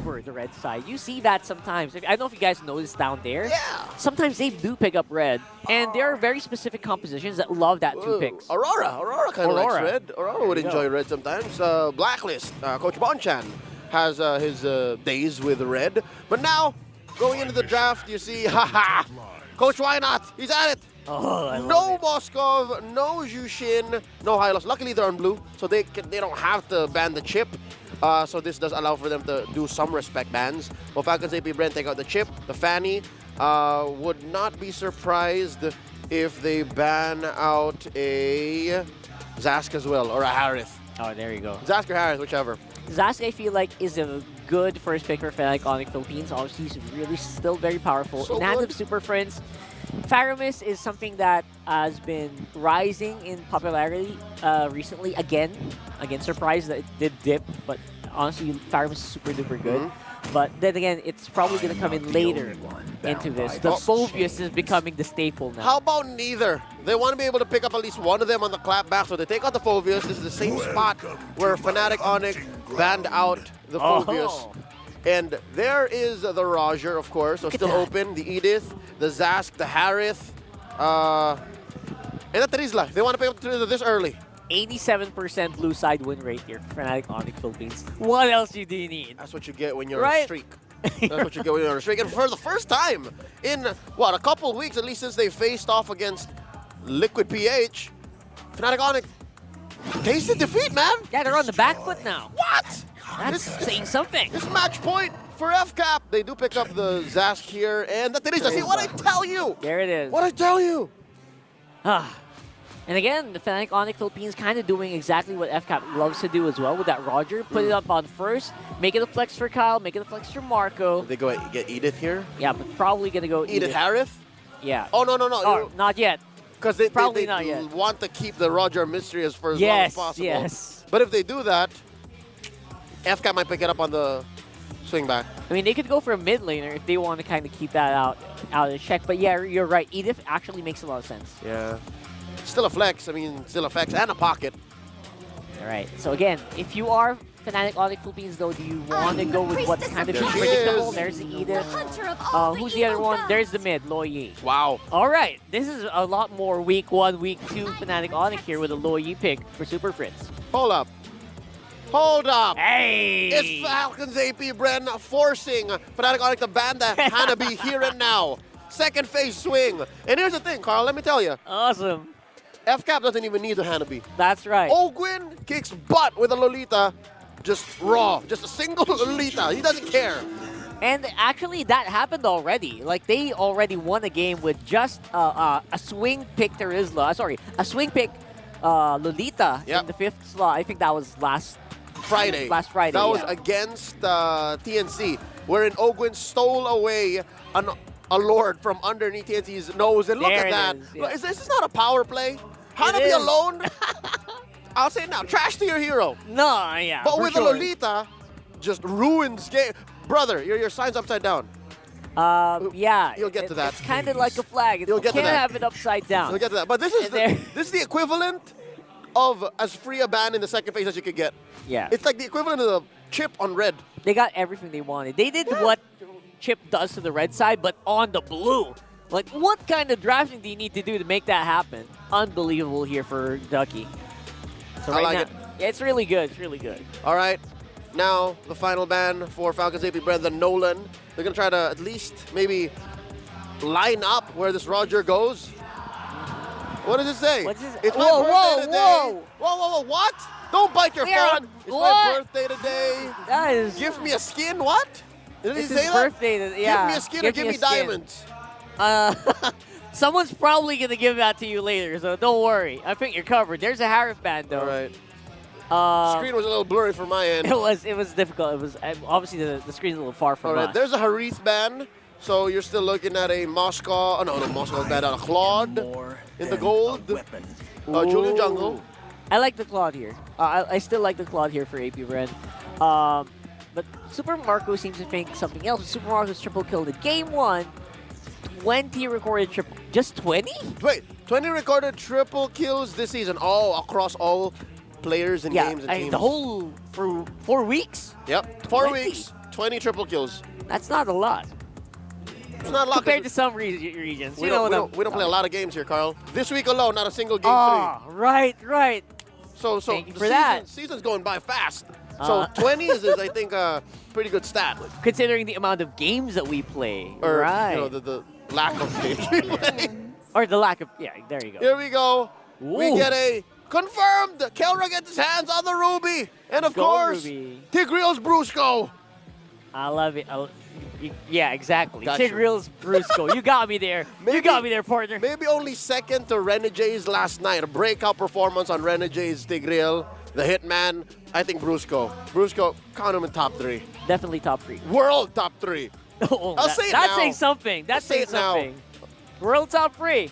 favor the red side. You see that sometimes. I don't know if you guys notice down there. Yeah. Sometimes they do pick up red, and there are very specific compositions that love that two picks. Aurora kind of likes red. Aurora would you enjoy go. red sometimes. Blacklist, Coach Bonchan has his days with red. But now, going into the draft, you see, haha, Coach, why not? He's at it. Oh, I love No it. Moskov, no Jushin, no Hylos. Luckily, they're on blue, so they don't have to ban the chip. So this does allow for them to do some respect bans. Well, Falcons AP Brent take out the chip, the Fanny. Would not be surprised if they ban out a Zask as well, or a Harith. Oh, there you go. Zask or Harith, whichever. Zask, I feel like, is a good first pick for Fnatic Onyx Philippines. Obviously, he's really still very powerful. So In hand good. of Super Friends, Faramis is something that has been rising in popularity recently. Again, surprised that it did dip, but honestly, Faramis is super duper good. But then again, it's probably going to come in later into this. The Phobius is becoming the staple now. How about neither? They want to be able to pick up at least one of them on the clapback, so they take out the Phobius. This is the same spot where Fnatic Onyx banned out the Phobius. Oh. And there is the Roger, of course, so Look at still that. open. The Edith, the Zask, the Harith, and the Trizla. They want to pick up the Trizla this early. 87% blue side win rate here for Fnatic Onyx Philippines. What else do you need? That's what you get when you're on a Right? streak. That's what you get when you're on a streak. And for the first time in, what, a couple of weeks, at least since they faced off against Liquid PH, Fnatic Onyx tasted defeat, man. Yeah, they're on the back foot now. What? That's saying something. This match point for FCAP. They do pick up the Zask here, and the Teresa. See what I tell you? There it is. What I tell you? And again, the Fnatic Onyx Philippines kind of doing exactly what FCAP loves to do as well with that Roger. Put it up on first, make it a flex for Kyle, make it a flex for Marco. They go get Edith here. Yeah, but probably going to go Edith Harith? Yeah. Oh, no. Oh, not yet. Because they Probably not yet. want to keep the Roger mystery as far as long as possible. Yes. But if they do that, FCAP might pick it up on the swing back. I mean, they could go for a mid laner if they want to kind of keep that out of check. But yeah, you're right. Edith actually makes a lot of sense. Yeah. Still a flex. I mean, still a flex and a pocket. All right. So again, if you are Fnatic Onyx Philippines, though, do you want to go with what's kind of There she predictable? is. There's the Edith. Who's the other one? There's the mid, Lo Yi. Wow. All right. This is a lot more week 1, week 2 Fnatic Onyx here with a Lo Yi pick for Super Fritz. Hold up. Hold up. Hey! It's Falcons AP Bren forcing Fnatic Onyx to ban the Hanabi here and now. Second phase swing. And here's the thing, Carl, let me tell you. Awesome. FCAP doesn't even need a Hanabi. That's right. Ogwin kicks butt with a Lolita. Just raw. Just a single Lolita. He doesn't care. And actually, that happened already. Like, they already won a game with just a swing pick Terizla. Sorry, a swing pick Lolita Yep. in the 5th slot. I think that was last Friday. Friday. That was yeah. against TNC, wherein Ogwin stole away a Lord from underneath TNC's nose. And look There at it that. is, yeah. Look, is this not a power play? Hanabi is. alone? I'll say it now. Trash to your hero. No, yeah. But for with sure. a Lolita, just ruins game. Brother, your sign's upside down. Yeah. You'll get to that. It's kind of like a flag. You'll You get to can't that. have it upside down. We'll get to that. But this is There- this is the equivalent of as free a ban in the second phase as you could get. Yeah. It's like the equivalent of the chip on red. They got everything they wanted. They did what Chip does to the red side, but on the blue. Like, what kind of drafting do you need to do to make that happen? Unbelievable here for Ducky. So I right like now, it. Yeah, it's really good. It's really good. All right. Now, the final ban for Falcons AP Brand, the Nolan. They're going to try to at least maybe line up where this Roger goes. What does it say? What's this? It's Whoa, my birthday whoa, today. whoa. Whoa, what? Don't bite your We are- phone. It's my what? birthday today. That is. Give me a skin, what? Did he It's say his that? birthday. Yeah. Give me a skin or give me a skin. diamonds. Someone's probably gonna give that to you later, so don't worry. I think you're covered. There's a Harif band though. All right. Uh, Screen was a little blurry for my end. It was difficult. It was obviously the screen's a little far from All right, us. there's a Harith ban. So you're still looking at a Moscow. Oh, no, Moscow's banned out. A Claude in the gold. Julian Jungle. I like the Claude here. I still like the Claude here for AP Ren. But Super Marco seems to think something else. Super Marco's triple kill in game 1. 20 recorded triple. Just 20? Wait, 20 recorded triple kills this season, all across all players and Yeah, games and I mean, teams. the whole for 4 weeks. Yep, 4 20. weeks. 20 triple kills. That's not a lot. It's not a lot. Compared to some regions. We don't play a lot of games here, Carl. This week alone, not a single game three. Right. So Thank you the for that. season's going by fast. So 20 is I think, a pretty good stat. Considering the amount of games that we play. Or, right. you know, the lack of games we play. Or the lack of, yeah, there you go. Here we go. Ooh. We get a confirmed. Kelra gets his hands on the Ruby. And of Go, course, Ruby. Tigreal's Brusco. I love it. Yeah, exactly. Got you. Tigreal's Brusco. You got me there. You got me there, partner. Maybe only second to Renegades last night. A breakout performance on Renegades, Tigreal, the Hitman. I think Brusco. Brusco, count him in top 3. Definitely top 3. World top 3. Oh, I'll say it that's now. saying something. That's saying something. World top 3.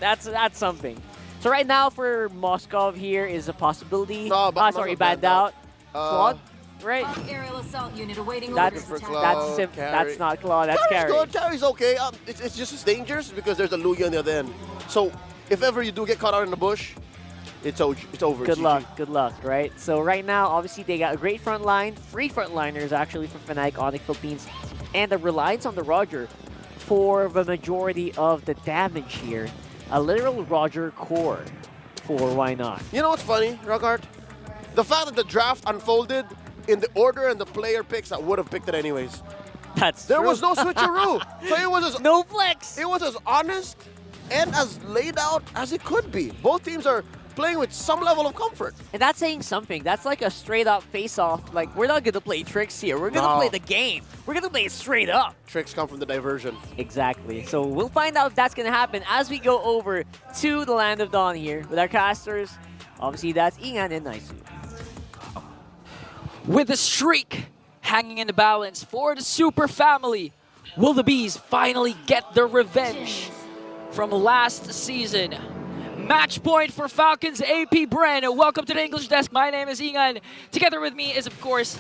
That's something. So right now for Moskov here is a possibility. No, but sorry, Moskov banned out. Claude, right? Aerial assault unit awaiting That's orders. Claude. that's not Claude. That's Carry's Carry. good. Carry's okay. It's just as dangerous because there's a Lugia on the other end. So if ever you do get caught out in the bush, it's over. Good GG. luck, right? So right now, obviously, they got a great front line, 3 frontliners actually for Fnatic, Onyx, Philippines, and the reliance on the Roger for the majority of the damage here. A literal Roger core for why not? You know what's funny, Ragart? The fact that the draft unfolded in the order and the player picks that would have picked it anyways. There True. was no switcheroo. So it was as No flex. it was as honest and as laid out as it could be. Both teams are playing with some level of comfort. And that's saying something. That's like a straight up face off. Like, we're not going to play tricks here. We're going to No. play the game. We're going to play it straight up. Tricks come from the diversion. Exactly. So we'll find out if that's going to happen as we go over to the Land of Dawn here with our casters. Obviously, that's Ingan and Naisu. With the streak hanging in the balance for the Super Family, will the Bees finally get their revenge from last season? Match point for Falcons AP Bren. Welcome to the English desk. My name is Ingan. Together with me is, of course,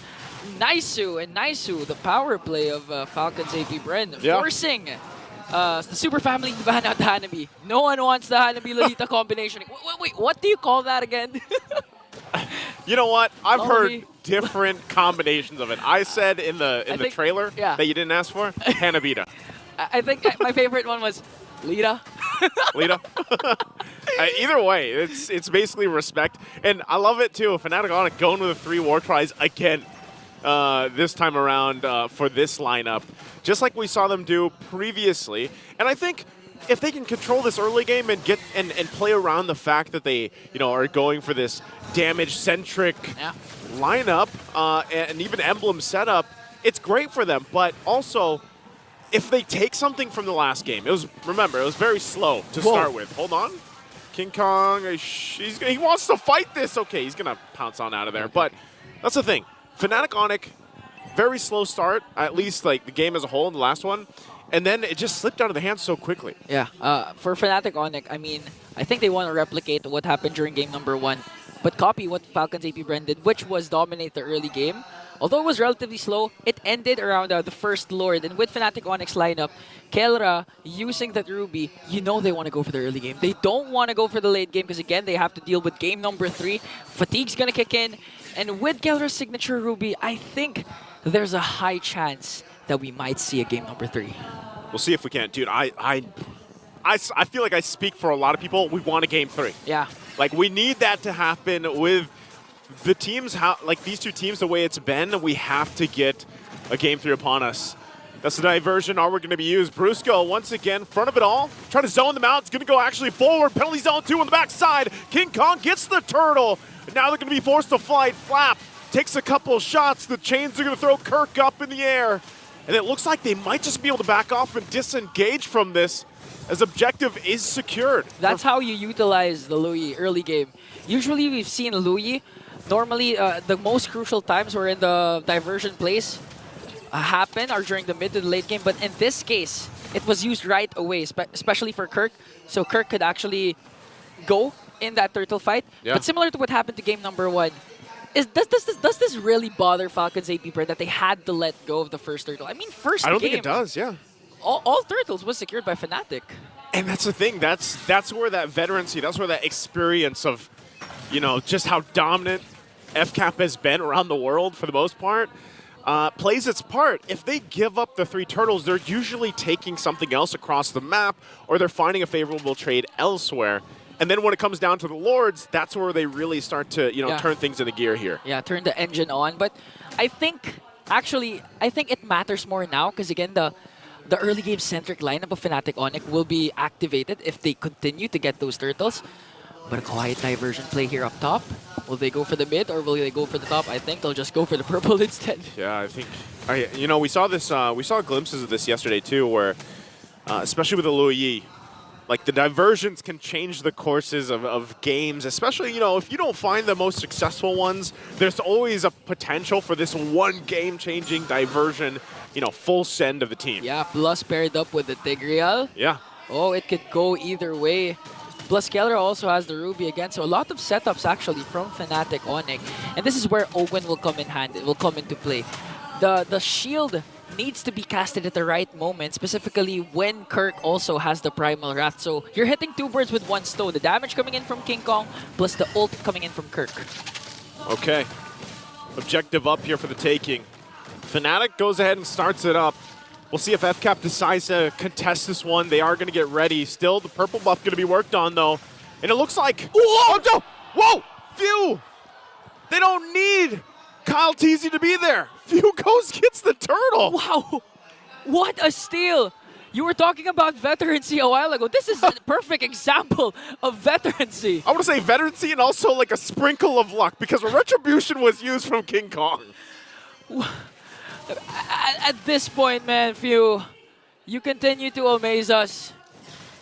Naisu. And Naisu, the power play of Falcons AP Bren, forcing the Super Family to ban out the Hanabi. No one wants the Hanabi-Lolita combination. Wait, what do you call that again? You know what? I've heard Lolly. different combinations of it. I said in the trailer that you didn't ask for, Hanabita. I think my favorite one was Lita. Lita. Either way, it's basically respect. And I love it too. Fnatic on it going with the 3 war tries again this time around for this lineup. Just like we saw them do previously. And I think if they can control this early game and get and play around the fact that they are going for this damage-centric lineup and even emblem setup, it's great for them. But also, if they take something from the last game, remember, it was very slow to start with. Hold on. King Kong, he wants to fight this. Okay, he's going to pounce on out of there. But that's the thing. Fnatic Onyx, very slow start, at least like the game as a whole in the last one. And then it just slipped out of the hands so quickly. Yeah, for Fnatic Onyx, I mean, I think they want to replicate what happened during game number 1, but copy what Falcons AP Bren did, which was dominate the early game. Although it was relatively slow, it ended around the first Lord. And with Fnatic Onyx lineup, Kelra using that Ruby, they want to go for the early game. They don't want to go for the late game because, again, they have to deal with game number 3. Fatigue's going to kick in. And with Kelra's signature Ruby, I think there's a high chance that we might see a game number 3. We'll see if we can. Dude, I feel like I speak for a lot of people. We want a game 3. Yeah. Like, we need that to happen with the teams, like these two teams, the way it's been. We have to get a game 3 upon us. That's the diversion. Are we going to be used? Brusco, once again, front of it all. Trying to zone them out. It's going to go actually forward. Penalty zone 2 on the backside. King Kong gets the turtle. Now they're going to be forced to flight. Flap takes a couple shots. The chains are going to throw Kirk up in the air. And it looks like they might just be able to back off and disengage from this as objective is secured. That's how you utilize the Louis early game. Usually we've seen Louis, normally the most crucial times where in the diversion plays happen are during the mid to the late game. But in this case, it was used right away, especially for Kirk. So Kirk could actually go in that turtle fight. Yeah. But similar to what happened to game number 1, does this really bother Falcons AP Bren that they had to let go of the first turtle? I mean, first I don't game, think it does, yeah. All turtles was secured by Fnatic. And that's the thing. That's where that veterancy, that's where that experience of, just how dominant FCAP has been around the world for the most part. plays its part. If they give up the 3 turtles, they're usually taking something else across the map, or they're finding a favorable trade elsewhere. And then when it comes down to the Lords, that's where they really start to, turn things into gear here. Yeah, turn the engine on. But I think, actually, it matters more now because, again, the early game-centric lineup of Fnatic Onyx will be activated if they continue to get those turtles. But a quiet diversion play here up top. Will they go for the mid or will they go for the top? I think they'll just go for the purple instead. Yeah, I think, we saw this, we saw glimpses of this yesterday too, where, especially with the Luyi, like the diversions can change the courses of games, especially, if you don't find the most successful ones, there's always a potential for this one game-changing diversion, full send of the team. Yeah, plus paired up with the Tigreal. Yeah. Oh, it could go either way. Plus, Keller also has the Ruby again, so a lot of setups actually from Fnatic Onyx. And this is where Owen will come in hand. It will come into play. The shield needs to be casted at the right moment, specifically when Kirk also has the Primal Wrath. So you're hitting 2 birds with 1 stone. The damage coming in from King Kong, plus the ult coming in from Kirk. Okay. Objective up here for the taking. Fnatic goes ahead and starts it up. We'll see if FCAP decides to contest this one. They are going to get ready. Still, the purple buff going to be worked on, though. And it looks like... Whoa! Oh, no! Whoa! Phew! They don't need Kyle Teasy to be there. Phew goes gets the turtle. Wow! What a steal! You were talking about veterancy a while ago. This is a perfect example of veterancy. I want to say veterancy and also like a sprinkle of luck because a retribution was used from King Kong. At this point, man, Phew, you continue to amaze us.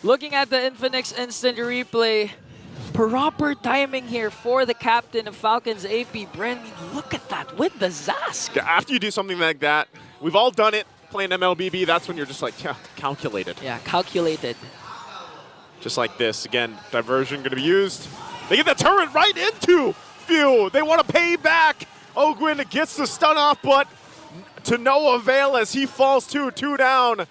Looking at the Infinix instant replay, proper timing here for the captain of Falcons, AP Bren. Look at that with the Zask. After you do something like that, we've all done it playing MLBB. That's when you're just like, yeah, calculated. Yeah, calculated. Just like this. Again, diversion going to be used. They get the turret right into Phew. They want to pay back. Ogwin gets the stun off, but to no avail as he falls 2 down.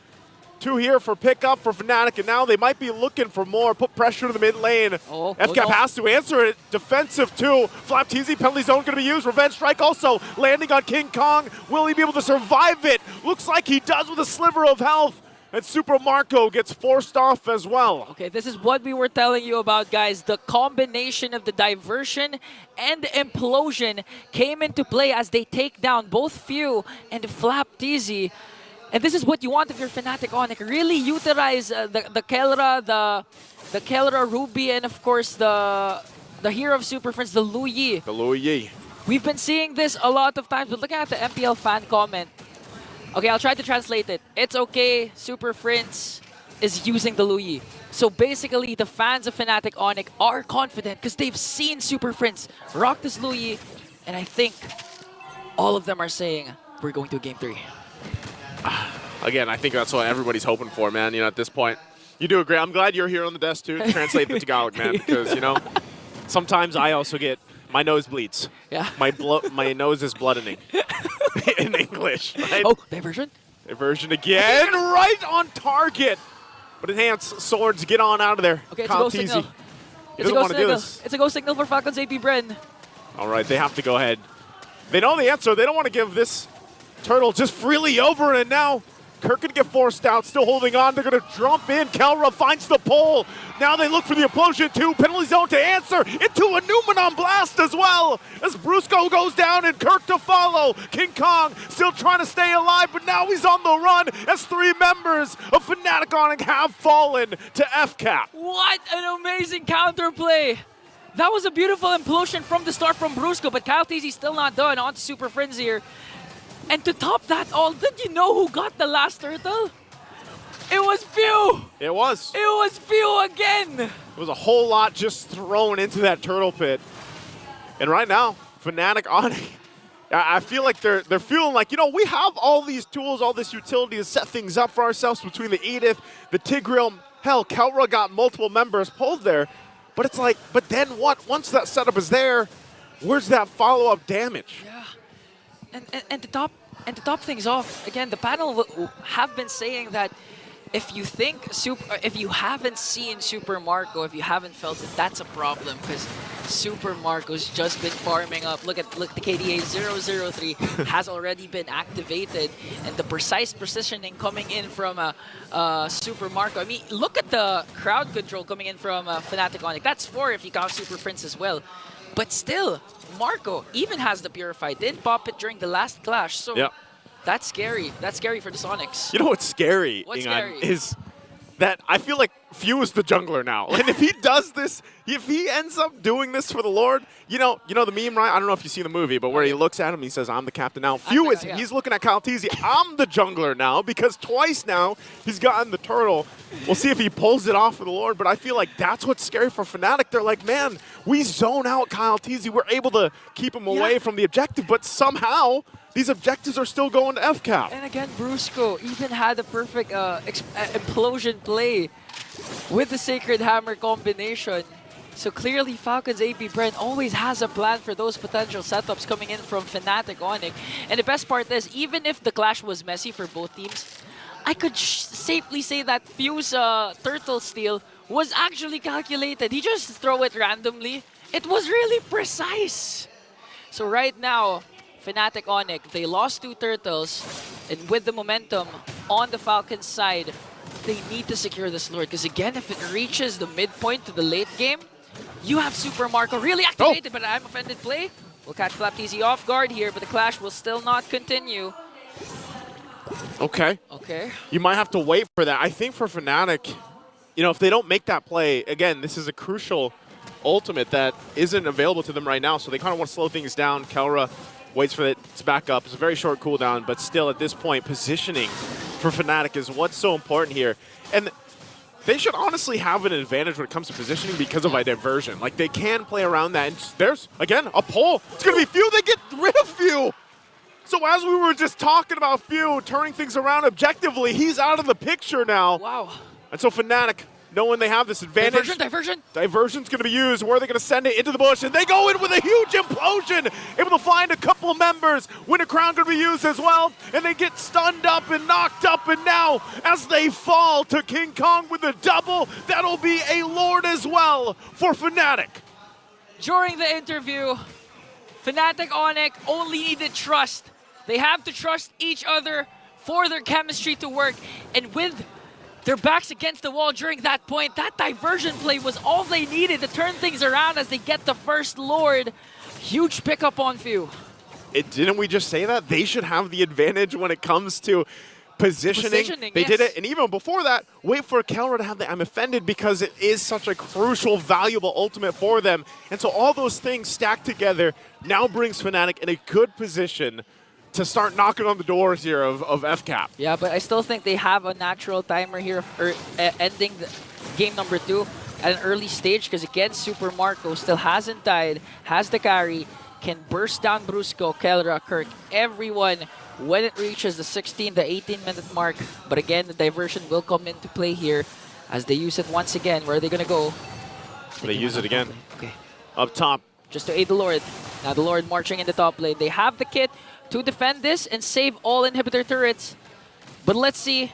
2 here for pickup for Fnatic, and now they might be looking for more. Put pressure to the mid lane. FCAP has to answer it. Defensive too. Flap TZ penalty zone going to be used. Revenge strike also landing on King Kong. Will he be able to survive it? Looks like he does with a sliver of health. And Super Marco gets forced off as well. Okay, this is what we were telling you about, guys. The combination of the diversion and the implosion came into play as they take down both Phew and Flap TZ. And this is what you want if you're Fnatic Onyx. Really utilize the Kelra, the Kelra Ruby, and of course the hero of Super Friends, the Luyi. The Luyi. We've been seeing this a lot of times, but looking at the MPL fan comment. Okay, I'll try to translate it. It's okay, Super Friends is using the Luyi. So basically, the fans of Fnatic Onyx are confident because they've seen Super Friends rock this Luyi, and I think all of them are saying, we're going to Game 3. Again, I think that's what everybody's hoping for, man. At this point, you do agree. I'm glad you're here on the desk too to translate the Tagalog, man, because sometimes I also get my nose bleeds. Yeah. My nose is bloodening in English. Right? Oh, diversion. Diversion again, right on target. But enhanced swords get on out of there. Okay, it's a go signal. He doesn't want to do this. It's a go signal for Falcons AP Bren. All right, they have to go ahead. They know the answer. They don't want to give this turtle just freely over, and now Kirk gonna get forced out, still holding on. They're gonna jump in. Kelra finds the pole. Now they look for the implosion too. Penalty zone to answer into a Numenon blast as well. As Brusco goes down and Kirk to follow. King Kong still trying to stay alive, but now he's on the run as 3 members of Fnatic Onyx have fallen to FCAP. What an amazing counterplay. That was a beautiful implosion from the start from Brusco, but Kyle TZ still not done. On to Super Friends here. And to top that all, did you know who got the last turtle? It was Phew! It was. It was Phew again! It was a whole lot just thrown into that turtle pit. And right now, Fnatic Onyx, I feel like they're feeling like, we have all these tools, all this utility to set things up for ourselves between the Edith, the Tigreal. Hell, Kelra got multiple members pulled there. But it's like, but then what? Once that setup is there, where's that follow-up damage? Yeah. And to top things off, again, the panel have been saying that if you think if you haven't seen Super Marco, if you haven't felt it, that's a problem because Super Marco's just been farming up. Look, the KDA 003 has already been activated, and the precise positioning coming in from Super Marco. I mean, look at the crowd control coming in from Fnatic Onyx. That's 4 if you count Super Prince as well. But still, Marco even has the Purify. Didn't pop it during the last clash, so. Yep. That's scary. That's scary for the Sonics. You know what's scary, What's Ingan, scary? is that I feel like Few is the jungler now. And if he does this, if he ends up doing this for the Lord, you know the meme, right? I don't know if you see the movie, but where he looks at him, he says, "I'm the captain now." Few is, yeah. he's looking at Kyle Teasy, "I'm the jungler now," because twice now he's gotten the turtle. We'll see if he pulls it off for the Lord, but I feel like that's what's scary for Fnatic. They're like, man, we zone out Kyle Teasy. We're able to keep him away from the objective, but somehow these objectives are still going to FCAP. And again, Brusco even had a perfect implosion play with the Sacred Hammer combination. So clearly, Falcons AP Brent always has a plan for those potential setups coming in from Fnatic Onyx. And the best part is, even if the clash was messy for both teams, I could safely say that Few's turtle steal was actually calculated. He just throw it randomly. It was really precise. So right now, Fnatic Onyx, they lost 2 turtles, and with the momentum on the Falcons side, they need to secure this Lord. Because again, if it reaches the midpoint to the late game, you have Super Marco really activated, but I'm offended play. We'll catch FlapTZ off guard here, but the clash will still not continue. Okay. Okay. You might have to wait for that. I think for Fnatic, if they don't make that play, again, this is a crucial ultimate that isn't available to them right now, so they kind of want to slow things down. Kelra waits for it to back up. It's a very short cooldown, but still at this point, positioning for Fnatic is what's so important here. And they should honestly have an advantage when it comes to positioning because of a diversion. Like, they can play around that. And there's, again, a pull. It's going to be Few. They get rid of Few. So as we were just talking about Few turning things around objectively, he's out of the picture now. Wow. And so Fnatic, knowing they have this advantage. Diversion. Diversion's going to be used. Where are they going to send it? Into the bush. And they go in with a huge implosion. Able to find a couple of members. Winter Crown going to be used as well. And they get stunned up and knocked up. And now, as they fall to King Kong with a double, that'll be a Lord as well for Fnatic. During the interview, Fnatic Onyx only needed trust. They have to trust each other for their chemistry to work. And with their backs against the wall during that point, that diversion play was all they needed to turn things around as they get the first Lord. Huge pickup on Few. Didn't we just say that? They should have the advantage when it comes to positioning. They did it, and even before that, wait for Kelra to have the I'm offended because it is such a crucial, valuable ultimate for them. And so all those things stacked together now brings Fnatic in a good position to start knocking on the doors here of FCAP. Yeah, but I still think they have a natural timer here, ending the game number 2 at an early stage, because again, Super Marco still hasn't died, has the carry, can burst down Brusco, Kelra, Kirk, everyone when it reaches the 16, the 18-minute mark. But again, the diversion will come into play here as they use it once again. Where are they going to go? They use it again. Okay. Up top. Just to aid the Lord. Now the Lord marching in the top lane. They have the kit to defend this and save all inhibitor turrets. But let's see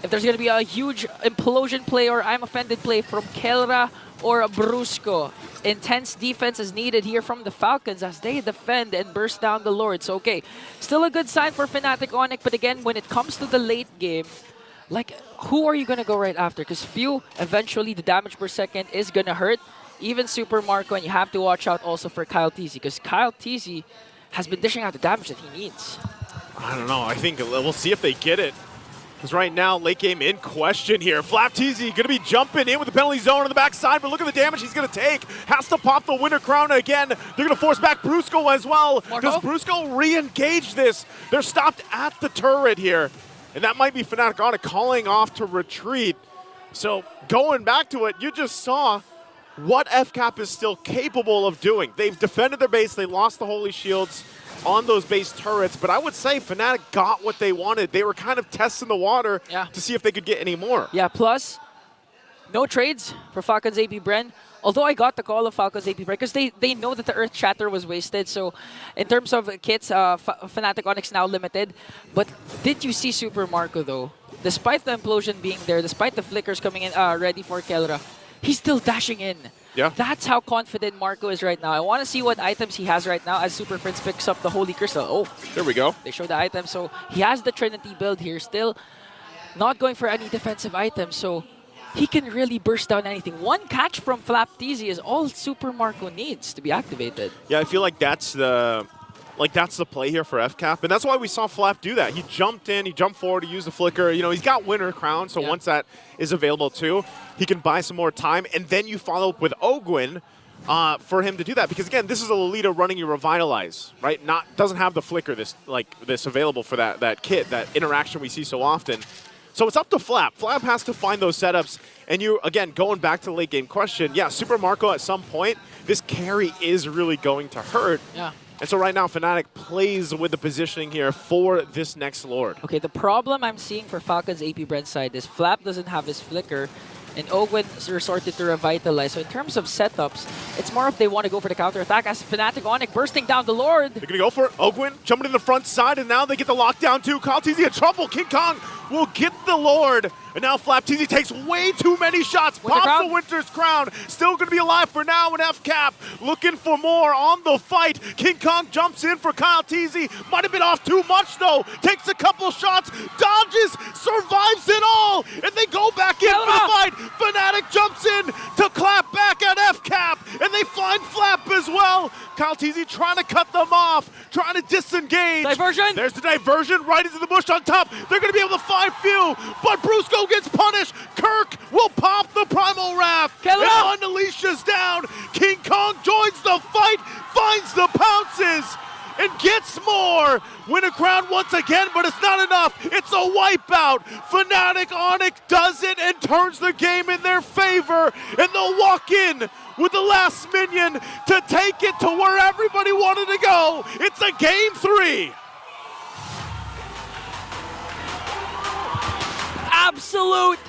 if there's going to be a huge implosion play or I'm offended play from Kelra or Brusco. Intense defense is needed here from the Falcons as they defend and burst down the Lord. So, okay, still a good sign for Fnatic Onyx. But again, when it comes to the late game, like, who are you going to go right after? Because Few, eventually, the damage per second is going to hurt. Even Super Marco, and you have to watch out also for Kyle Teasy, because Kyle Teasy has been dishing out the damage that he needs. I don't know. I think we'll see if they get it. Because right now, late game in question here. FlapTZ going to be jumping in with the penalty zone on the backside, but look at the damage he's going to take. Has to pop the Winter Crown again. They're going to force back Brusco as well. Does Brusco re-engage this? They're stopped at the turret here. And that might be Fnatic Onyx calling off to retreat. So going back to it, you just saw what FCAP is still capable of doing. They've defended their base. They lost the Holy Shields on those base turrets, but I would say Fnatic got what they wanted. They were kind of testing the water to see if they could get any more. Yeah, plus, no trades for Falcons AP Bren. Although I got the call of Falcons AP Bren because they know that the Earth Shatter was wasted. So in terms of kits, Fnatic Onyx now limited. But did you see Super Marco though? despite the implosion being there, despite the flickers coming in ready for Kelra, he's still dashing in. Yeah. That's how confident Marco is right now. I want to see what items he has right now as Super Prince picks up the Holy Crystal. Oh, There we go. they show the items. So he has the Trinity build here, still not going for any defensive items. So he can really burst down anything. One catch from Flap TZ is all Super Marco needs to be activated. Yeah, I feel like that's the play here for FCAP, and that's why we saw Flap do that. He jumped in, he jumped forward, he used the flicker. You know, he's got Winter Crown, so Yeah. once that is available too, he can buy some more time, and then you follow up with Ogwin for him to do that. Because again, this is a Lolita running your Revitalize, right? Doesn't have the flicker this available for that kit, that interaction we see so often. So it's up to Flap. Flap has to find those setups. And you, again, going back to the late game question, yeah, Super Marco at some point, this carry is really going to hurt. Yeah. And so right now, Fnatic plays with the positioning here for this next Lord. Okay, the problem I'm seeing for Falcon's AP Brent side is Flap doesn't have his flicker, and Ogwin resorted to Revitalize. So in terms of setups, it's more if they want to go for the counter attack as Fnatic Onyx bursting down the Lord. They're going to go for it. Ogwin jumping in the front side, and now they get the lockdown too. Kyle TZ in trouble. King Kong will get the Lord. And now Flap TZ takes way too many shots. Winter Pops Crown. the Winter's Crown. Still going to be alive for now in FCAP. Looking for more on the fight. King Kong jumps in for Kyle TZ. Might have been off too much though. Takes a couple shots. Dodges. Survives it all. And they go back in for the fight. Fnatic jumps in to clap back at FCAP. And they find Flap as well. Kyle TZ trying to cut them off. Trying to disengage. Diversion. There's the diversion right into the bush on top. They're going to be able to find few, but Brusco gets punished. Kirk will pop the Primal Wrath. And unleashes down. King Kong joins the fight, finds the pounces, and gets more. Win a crown once again, but it's not enough. It's a wipeout. Fnatic Onyx does it and turns the game in their favor, and they'll walk in with the last minion to take it to where everybody wanted to go. It's a game 3. Absolute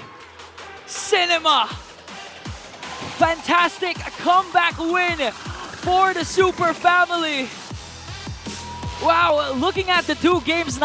cinema. Fantastic comeback win for the Super family. Wow, looking at the 2 games night.